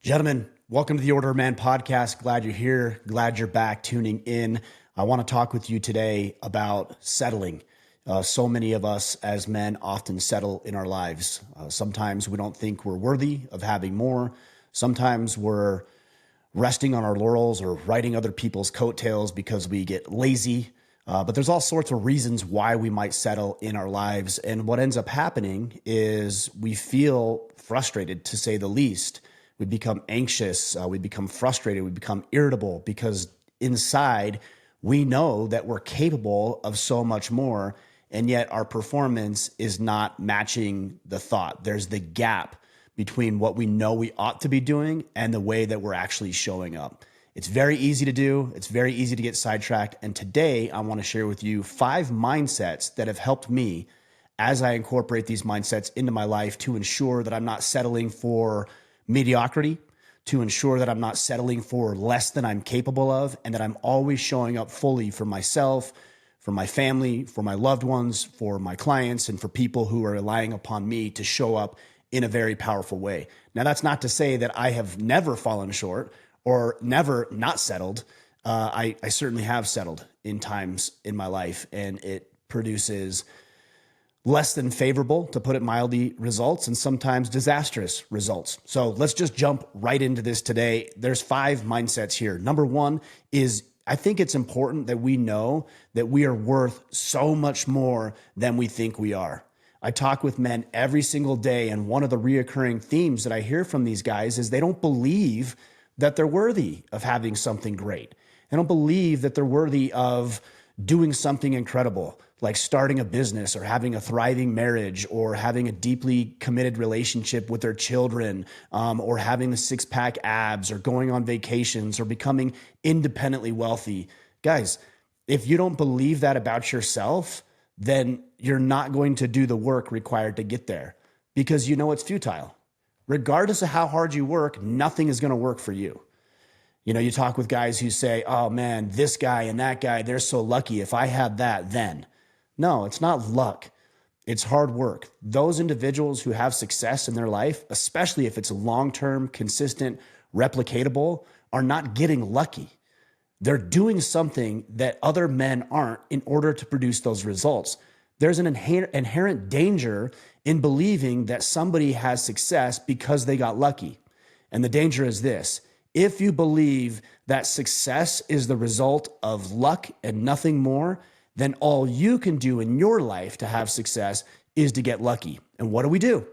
Gentlemen, welcome to the Order of Man podcast. Glad you're here. Glad you're back tuning in. I want to talk with you today about settling. So many of us as men often settle in our lives. Sometimes we don't think we're worthy of having more. Sometimes we're resting on our laurels or riding other people's coattails because we get lazy. But there's all sorts of reasons why we might settle in our lives. And what ends up happening is we feel frustrated, to say the least. We become anxious, we become frustrated, we become irritable because inside we know that we're capable of so much more, and yet our performance is not matching the thought. There's the gap between what we know we ought to be doing and the way that we're actually showing up. It's very easy to do. It's very easy to get sidetracked. And today I want to share with you 5 mindsets that have helped me as I incorporate these mindsets into my life to ensure that I'm not settling for mediocrity, to ensure that I'm not settling for less than I'm capable of, and that I'm always showing up fully for myself, for my family, for my loved ones, for my clients, and for people who are relying upon me to show up in a very powerful way. Now, that's not to say that I have never fallen short or never not settled. I certainly have settled in times in my life, and it produces less than favorable, to put it mildly, results, and sometimes disastrous results. So let's just jump right into this today. There's 5 mindsets here. Number 1 is, I think it's important that we know that we are worth so much more than we think we are. I talk with men every single day, and one of the reoccurring themes that I hear from these guys is they don't believe that they're worthy of having something great. They don't believe that they're worthy of doing something incredible, like starting a business or having a thriving marriage or having a deeply committed relationship with their children, or having the 6-pack abs or going on vacations or becoming independently wealthy. Guys, if you don't believe that about yourself, then you're not going to do the work required to get there because you know it's futile. Regardless of how hard you work, nothing is going to work for you. You know, you talk with guys who say, oh man, this guy and that guy, they're so lucky. If I had that, then. No, it's not luck. It's hard work. Those individuals who have success in their life, especially if it's long-term, consistent, replicatable, are not getting lucky. They're doing something that other men aren't in order to produce those results. There's an inherent danger in believing that somebody has success because they got lucky. And the danger is this: if you believe that success is the result of luck and nothing more, then all you can do in your life to have success is to get lucky. And what do?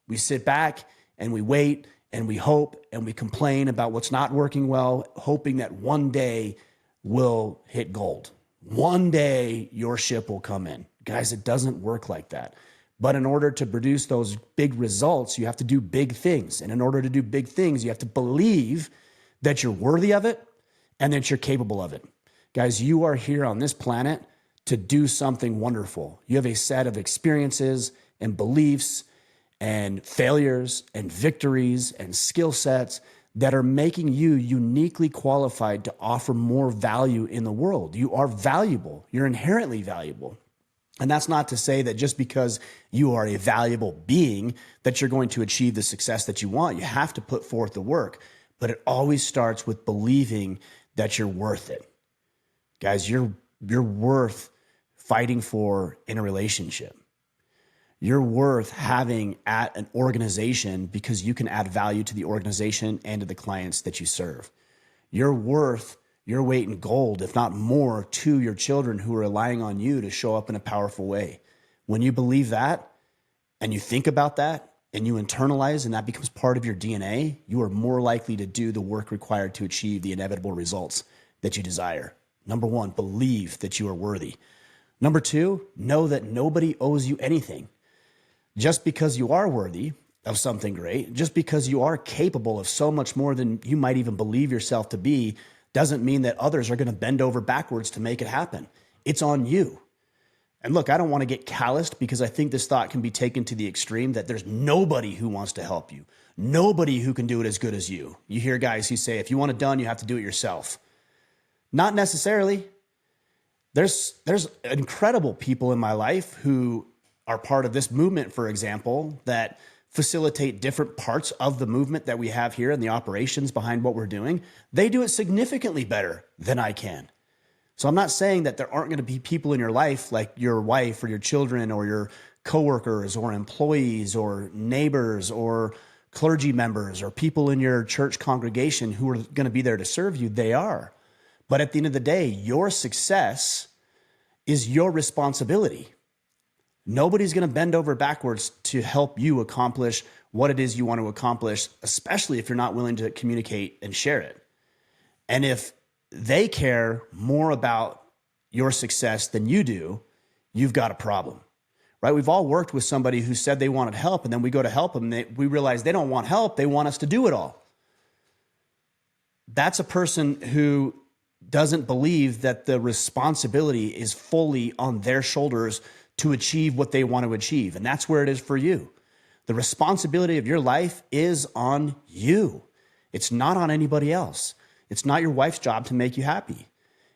We sit back and we wait and we hope and we complain about what's not working well, hoping that one day we'll hit gold. One day your ship will come in. Guys, it doesn't work like that. But in order to produce those big results, you have to do big things. And in order to do big things, you have to believe that you're worthy of it and that you're capable of it. Guys, you are here on this planet to do something wonderful. You have a set of experiences and beliefs and failures and victories and skill sets that are making you uniquely qualified to offer more value in the world. You are valuable. You're inherently valuable. And that's not to say that just because you are a valuable being that you're going to achieve the success that you want. You have to put forth the work, but it always starts with believing that you're worth it. Guys, you're worth fighting for in a relationship. You're worth having at an organization because you can add value to the organization and to the clients that you serve. You're worth your weight in gold, if not more, to your children who are relying on you to show up in a powerful way. When you believe that and you think about that and you internalize and that becomes part of your DNA, you are more likely to do the work required to achieve the inevitable results that you desire. Number 1, believe that you are worthy. Number 2, know that nobody owes you anything. Just because you are worthy of something great, just because you are capable of so much more than you might even believe yourself to be, doesn't mean that others are going to bend over backwards to make it happen. It's on you. And look, I don't want to get calloused because I think this thought can be taken to the extreme that there's nobody who wants to help you. Nobody who can do it as good as you. You hear guys who say, if you want it done, you have to do it yourself. Not necessarily. There's incredible people in my life who are part of this movement, for example, that facilitate different parts of the movement that we have here and the operations behind what we're doing, they do it significantly better than I can. So I'm not saying that there aren't going to be people in your life like your wife or your children or your coworkers or employees or neighbors or clergy members or people in your church congregation who are going to be there to serve you. They are. But at the end of the day, your success is your responsibility. Nobody's going to bend over backwards to help you accomplish what it is you want to accomplish, especially if you're not willing to communicate and share it. And if they care more about your success than you do, you've got a problem, right? We've all worked with somebody who said they wanted help, and then we go to help them, and we realize they don't want help. They want us to do it all. That's a person who doesn't believe that the responsibility is fully on their shoulders to achieve what they want to achieve. And that's where it is for you. The responsibility of your life is on you. It's not on anybody else. It's not your wife's job to make you happy.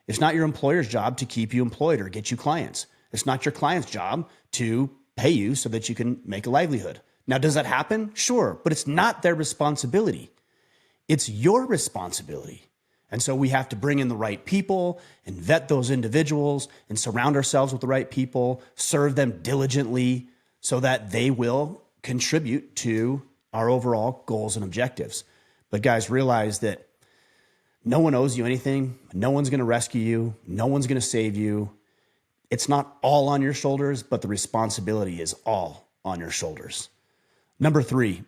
It's not your employer's job to keep you employed or get you clients. It's not your client's job to pay you so that you can make a livelihood. Now, does that happen? Sure, but it's not their responsibility. It's your responsibility. And so we have to bring in the right people and vet those individuals and surround ourselves with the right people, serve them diligently so that they will contribute to our overall goals and objectives. But guys, realize that no one owes you anything. No one's going to rescue you. No one's going to save you. It's not all on your shoulders, but the responsibility is all on your shoulders. Number 3,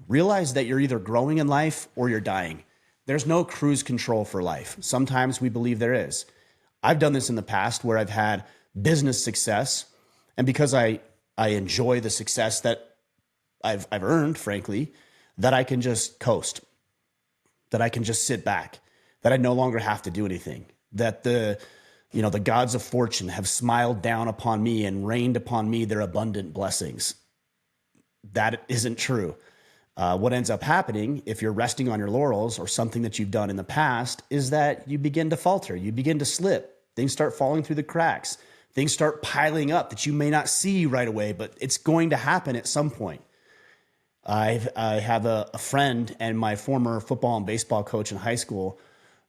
realize that you're either growing in life or you're dying. There's no cruise control for life. Sometimes we believe there is. I've done this in the past where I've had business success, and because I enjoy the success that I've earned, frankly, that I can just coast, that I can just sit back, that I no longer have to do anything, that the gods of fortune have smiled down upon me and rained upon me their abundant blessings. That isn't true. What ends up happening if you're resting on your laurels or something that you've done in the past is that you begin to falter, you begin to slip, things start falling through the cracks, things start piling up that you may not see right away, but it's going to happen at some point. I have a friend and my former football and baseball coach in high school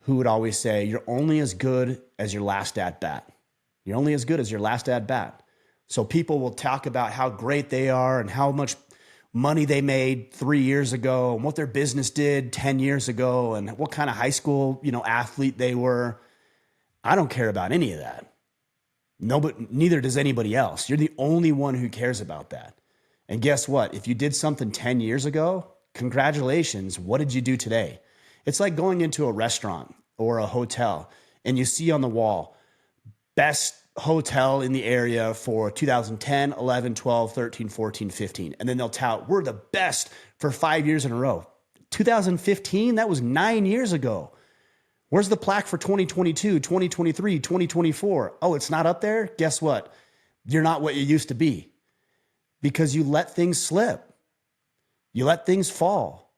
who would always say, you're only as good as your last at bat. You're only as good as your last at bat. So people will talk about how great they are and how much money they made 3 years ago and what their business did 10 years ago and what kind of high school, athlete they were. I don't care about any of that. No, but neither does anybody else. You're the only one who cares about that. And guess what? If you did something 10 years ago, congratulations. What did you do today? It's like going into a restaurant or a hotel and you see on the wall, best hotel in the area for 2010, 11, 12, 13, 14, 15. And then they'll tout, we're the best for 5 years in a row. 2015, that was 9 years ago. Where's the plaque for 2022, 2023, 2024? Oh, it's not up there? Guess what? You're not what you used to be because you let things slip. You let things fall.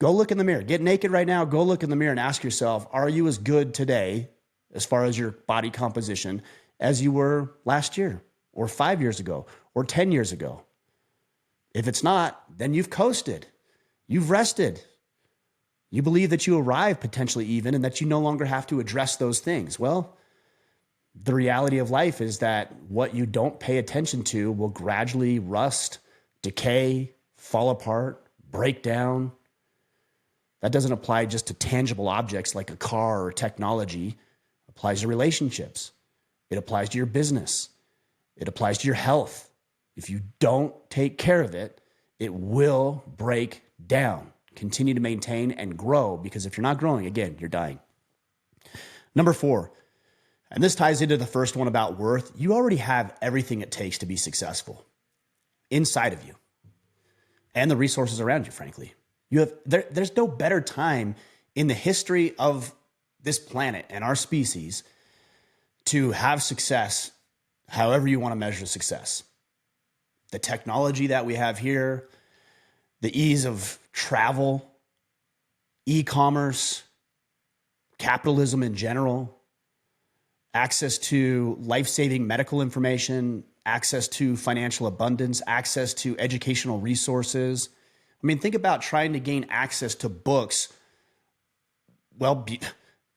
Go look in the mirror. Get naked right now. Go look in the mirror and ask yourself, are you as good today as far as your body composition as you were last year or 5 years ago or 10 years ago? If it's not, then you've coasted. You've rested. You believe that you arrived potentially even and that you no longer have to address those things. Well, the reality of life is that what you don't pay attention to will gradually rust, decay, fall apart, break down. That doesn't apply just to tangible objects like a car or technology. It applies to relationships. It applies to your business. It applies to your health. If you don't take care of it, it will break down. Continue to maintain and grow, because if you're not growing, again, you're dying. Number 4, and this ties into the first one about worth. You already have everything it takes to be successful inside of you and the resources around you, frankly. There's no better time in the history of this planet and our species to have success, however you want to measure success. The technology that we have here, the ease of travel, e-commerce, capitalism in general, access to life-saving medical information, access to financial abundance, access to educational resources. I mean, think about trying to gain access to books. Well,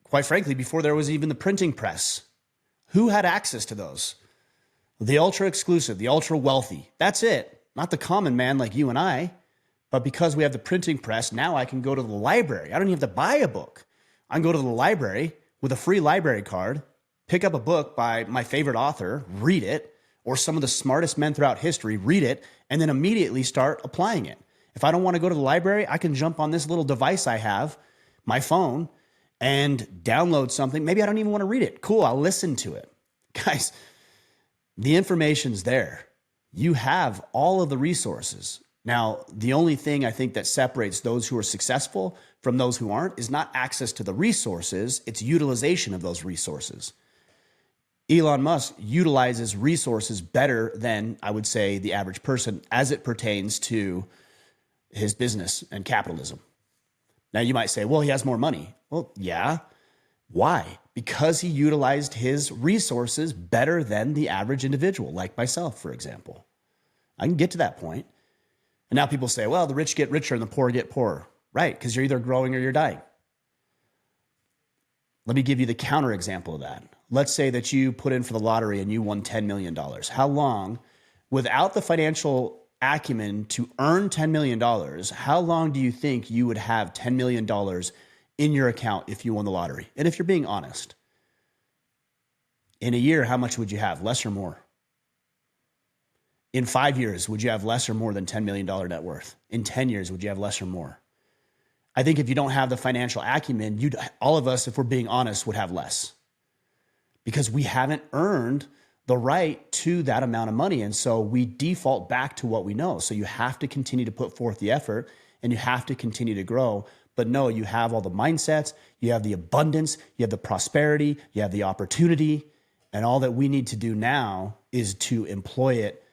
quite frankly, before there was even the printing press, who had access to those? The ultra exclusive, the ultra wealthy. That's it. Not the common man like you and I. But because we have the printing press, now I can go to the library. I don't even have to buy a book. I can go to the library with a free library card, pick up a book by my favorite author, read it, or some of the smartest men throughout history, read it, and then immediately start applying it. If I don't want to go to the library, I can jump on this little device I have, my phone, and download something. Maybe I don't even want to read it. Cool, I'll listen to it. Guys, the information's there. You have all of the resources. Now, the only thing I think that separates those who are successful from those who aren't is not access to the resources, it's utilization of those resources. Elon Musk utilizes resources better than, I would say, the average person as it pertains to his business and capitalism. Now, you might say, well, he has more money. Well, yeah. Why? Because he utilized his resources better than the average individual, like myself, for example. I can get to that point. And now people say, well, the rich get richer and the poor get poorer. Right, because you're either growing or you're dying. Let me give you the counterexample of that. Let's say that you put in for the lottery and you won $10 million. How long, without the financial acumen to earn $10 million, how long do you think you would have $10 million in your account if you won the lottery? And if you're being honest, in a year, how much would you have? Less or more? In 5 years, would you have less or more than $10 million net worth? In 10 years, would you have less or more? I think if you don't have the financial acumen, all of us, if we're being honest, would have less because we haven't earned the right to that amount of money. And so we default back to what we know. So you have to continue to put forth the effort and you have to continue to grow. But no, you have all the mindsets, you have the abundance, you have the prosperity, you have the opportunity. And all that we need to do now is to employ it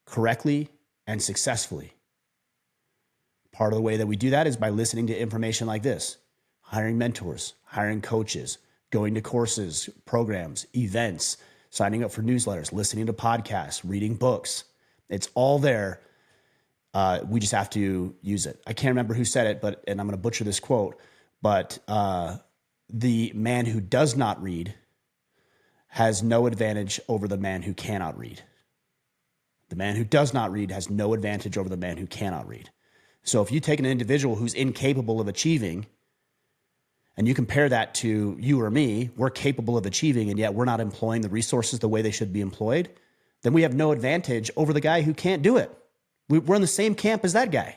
correctly and successfully. Part of the way that we do that is by listening to information like this, hiring mentors, hiring coaches, going to courses, programs, events, signing up for newsletters, listening to podcasts, reading books. It's all there. We just have to use it. I can't remember who said it, and I'm going to butcher this quote, but the man who does not read has no advantage over the man who cannot read. The man who does not read has no advantage over the man who cannot read. So if you take an individual who's incapable of achieving and you compare that to you or me, we're capable of achieving and yet we're not employing the resources the way they should be employed, then we have no advantage over the guy who can't do it. We're in the same camp as that guy.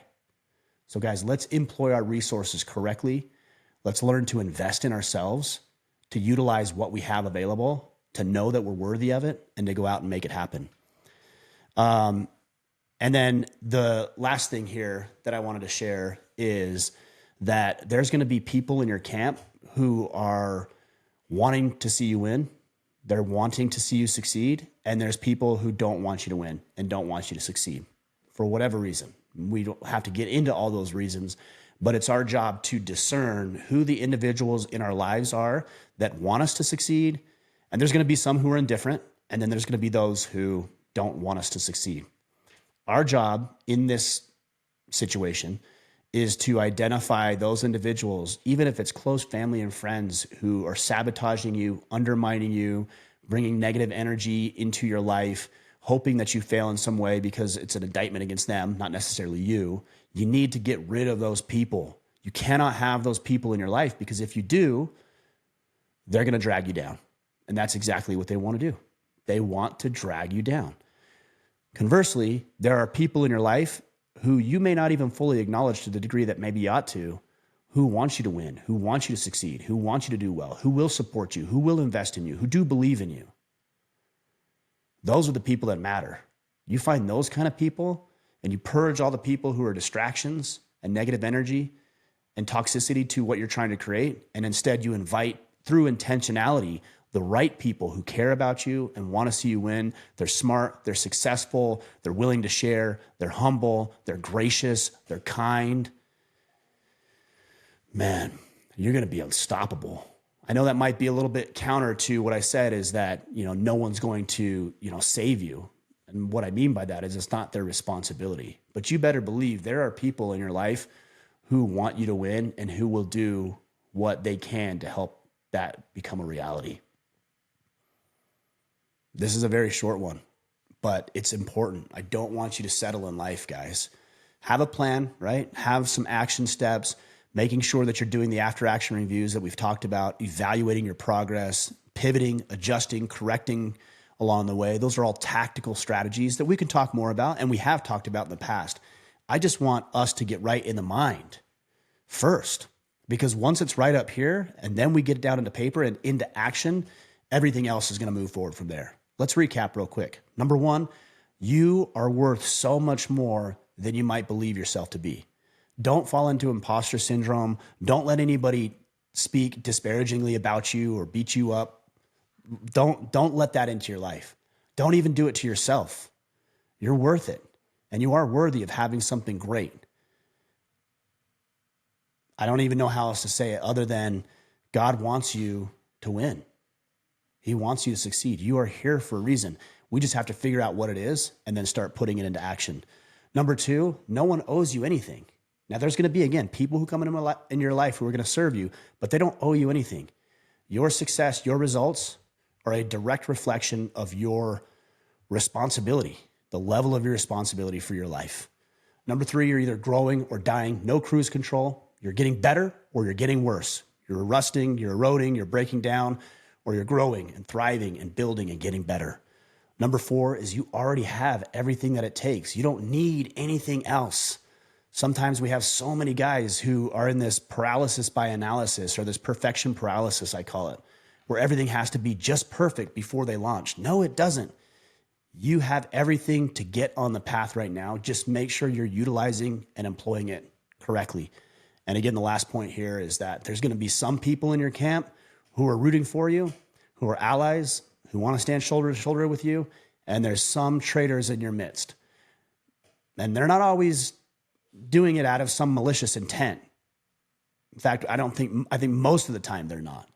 So guys, let's employ our resources correctly. Let's learn to invest in ourselves, to utilize what we have available, to know that we're worthy of it, and to go out and make it happen. And then the last thing here that I wanted to share is that there's going to be people in your camp who are wanting to see you win. They're wanting to see you succeed. And there's people who don't want you to win and don't want you to succeed for whatever reason. We don't have to get into all those reasons, but it's our job to discern who the individuals in our lives are that want us to succeed. And there's going to be some who are indifferent. And then there's going to be those who don't want us to succeed. Our job in this situation is to identify those individuals, even if it's close family and friends who are sabotaging you, undermining you, bringing negative energy into your life, hoping that you fail in some way because it's an indictment against them, not necessarily you. You need to get rid of those people. You cannot have those people in your life because if you do, they're going to drag you down. And that's exactly what they want to do. They want to drag you down. Conversely, there are people in your life who you may not even fully acknowledge to the degree that maybe you ought to, who want you to win, who want you to succeed, who want you to do well, who will support you, who will invest in you, who do believe in you. Those are the people that matter. You find those kind of people and you purge all the people who are distractions and negative energy and toxicity to what you're trying to create. And instead you invite through intentionality the right people who care about you and want to see you win. They're smart, they're successful, they're willing to share, they're humble, they're gracious, they're kind. Man, you're going to be unstoppable. I know that might be a little bit counter to what I said is that, no one's going to, save you. And what I mean by that is it's not their responsibility. But you better believe there are people in your life who want you to win and who will do what they can to help that become a reality. This is a very short one, but it's important. I don't want you to settle in life, guys. Have a plan, right? Have some action steps, making sure that you're doing the after action reviews that we've talked about, evaluating your progress, pivoting, adjusting, correcting along the way. Those are all tactical strategies that we can talk more about, and we have talked about in the past. I just want us to get right in the mind first, because once it's right up here and then we get it down into paper and into action, everything else is going to move forward from there. Let's recap real quick. Number one, you are worth so much more than you might believe yourself to be. Don't fall into imposter syndrome. Don't let anybody speak disparagingly about you or beat you up. Don't let that into your life. Don't even do it to yourself. You're worth it, and you are worthy of having something great. I don't even know how else to say it other than God wants you to win. He wants you to succeed. You are here for a reason. We just have to figure out what it is and then start putting it into action. Number two, no one owes you anything. Now, there's going to be, again, people who come in your life who are going to serve you, but they don't owe you anything. Your success, your results are a direct reflection of your responsibility, the level of your responsibility for your life. Number three, you're either growing or dying. No cruise control. You're getting better or you're getting worse. You're rusting, you're eroding, you're breaking down, or you're growing and thriving and building and getting better. Number four is you already have everything that it takes. You don't need anything else. Sometimes we have so many guys who are in this paralysis by analysis, or this perfection paralysis, I call it, where everything has to be just perfect before they launch. No, it doesn't. You have everything to get on the path right now. Just make sure you're utilizing and employing it correctly. And again, the last point here is that there's going to be some people in your camp who are rooting for you, who are allies, who want to stand shoulder to shoulder with you. And there's some traitors in your midst. And they're not always doing it out of some malicious intent. In fact, I think most of the time they're not.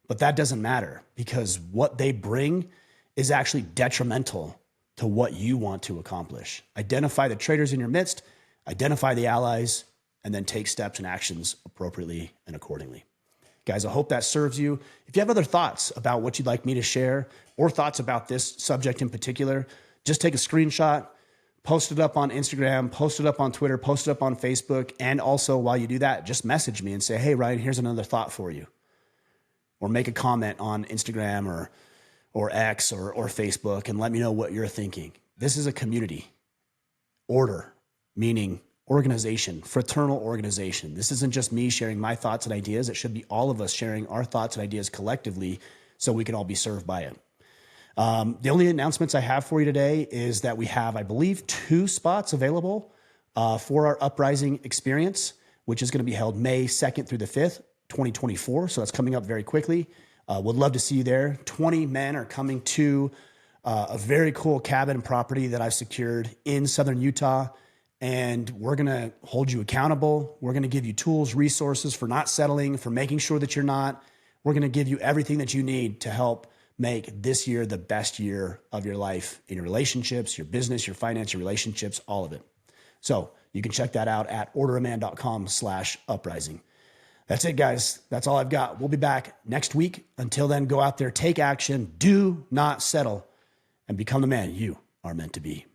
But that doesn't matter, because what they bring is actually detrimental to what you want to accomplish. Identify the traitors in your midst, identify the allies, and then take steps and actions appropriately and accordingly. Guys, I hope that serves you. If you have other thoughts about what you'd like me to share, or thoughts about this subject in particular, just take a screenshot, post it up on Instagram, post it up on Twitter, post it up on Facebook. And also, while you do that, just message me and say, hey, Ryan, here's another thought for you. Or make a comment on Instagram or X or Facebook and let me know what you're thinking. This is a community. Order, meaning organization, fraternal organization. This isn't just me sharing my thoughts and ideas. It should be all of us sharing our thoughts and ideas collectively so we can all be served by it. The only announcements I have for you today is that we have, I believe, 2 spots available for our Uprising experience, which is going to be held May 2nd through the 5th, 2024. So that's coming up very quickly. Would love to see you there. 20 men are coming to a very cool cabin property that I've secured in Southern Utah. And we're going to hold you accountable. We're going to give you tools, resources for not settling, for making sure that you're not. We're going to give you everything that you need to help make this year the best year of your life in your relationships, your business, your finance, your relationships, all of it. So you can check that out at orderaman.com/uprising. That's it, guys. That's all I've got. We'll be back next week. Until then, go out there, take action, do not settle, and become the man you are meant to be.